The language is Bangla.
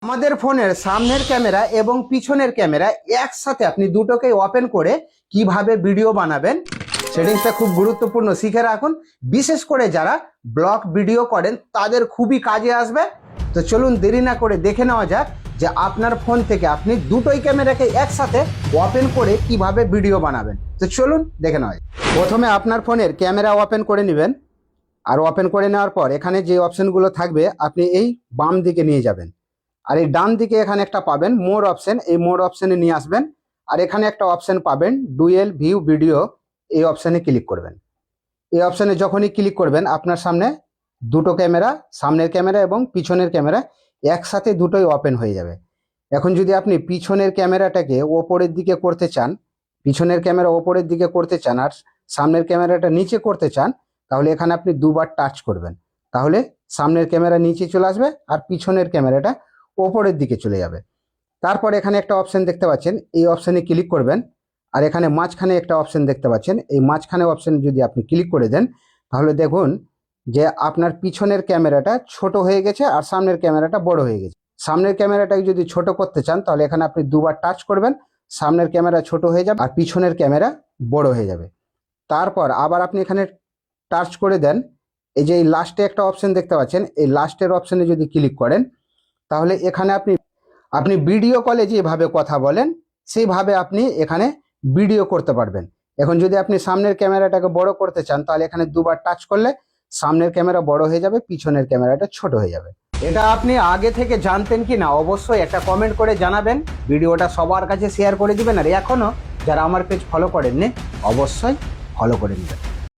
আমাদের ফোনের সামনের ক্যামেরা এবং পিছনের ক্যামেরা একসাথে আপনি দুটোকেই ওপেন করে কিভাবে ভিডিও বানাবেন সেটিংসটা খুব গুরুত্বপূর্ণ, শিখে রাখুন। বিশেষ করে যারা ব্লগ ভিডিও করেন তাদের খুবই কাজে আসবে। তো চলুন দেরি না করে দেখে নেওয়া যাক যে আপনার ফোন থেকে আপনি দুটোই ক্যামেরাকে একসাথে ওপেন করে কিভাবে ভিডিও বানাবেন। তো চলুন দেখে নেওয়া যাক। প্রথমে আপনার ফোনের ক্যামেরা ওপেন করে নেবেন, আর ওপেন করে নেওয়ার পর এখানে যে অপশনগুলো থাকবে আপনি এই বাম দিকে নিয়ে যাবেন, আর এই ডান দিকে এখানে একটা পাবেন মোর অপশন, এই মোর অপশনে নিয়ে আসবেন। আর এখানে একটা অপশন পাবেন ডুয়েল ভিউ ভিডিও, এই অপশনে ক্লিক করবেন। এই অপশনে যখনই ক্লিক করবেন আপনার সামনে দুটো ক্যামেরা, সামনের ক্যামেরা এবং পিছনের ক্যামেরা একসাথে দুটোই ওপেন হয়ে যাবে। এখন যদি আপনি পিছনের ক্যামেরাটাকে ওপরের দিকে করতে চান, পিছনের ক্যামেরা ওপরের দিকে করতে চান আর সামনের ক্যামেরাটা নিচে করতে চান, তাহলে এখানে আপনি দুবার টাচ করবেন, তাহলে সামনের ক্যামেরা নিচে চলে আসবে আর পিছনের ক্যামেরাটা ওপরের দিকে চলে যাবে। তারপর এখানে একটা অপশন দেখতে পাচ্ছেন, এই অপশনে ক্লিক করবেন। আর এখানে মাঝখানে একটা অপশন দেখতে পাচ্ছেন, এই মাঝখানে অপশন যদি আপনি ক্লিক করে দেন তাহলে দেখুন যে আপনার পিছনের ক্যামেরাটা ছোট হয়ে গেছে আর সামনের ক্যামেরাটা বড় হয়ে গেছে। সামনের ক্যামেরাটাকে যদি ছোট করতে চান তাহলে এখানে আপনি দুবার টাচ করবেন, সামনের ক্যামেরা ছোট হয়ে যাবে আর পিছনের ক্যামেরা বড় হয়ে যাবে। তারপর আবার আপনি এখানে টাচ করে দেন, এই যে এই লাস্টে একটা অপশন দেখতে পাচ্ছেন, এই লাস্টের অপশনে যদি ক্লিক করেন তাহলে এখানে আপনি ভিডিও কলে যেভাবে কথা বলেন সেইভাবে আপনি এখানে ভিডিও করতে পারবেন। এখন যদি আপনি সামনের ক্যামেরাটাকে বড় করতে চান তাহলে এখানে দুবার টাচ করলে সামনের ক্যামেরা বড় হয়ে যাবে, পিছনের ক্যামেরাটা ছোট হয়ে যাবে। এটা আপনি আগে থেকে জানতেন কি না অবশ্যই একটা কমেন্ট করে জানাবেন, ভিডিওটা সবার কাছে শেয়ার করে দিবেন। আর এখনো যারা আমার পেজ ফলো করেননি অবশ্যই ফলো করে নেবেন।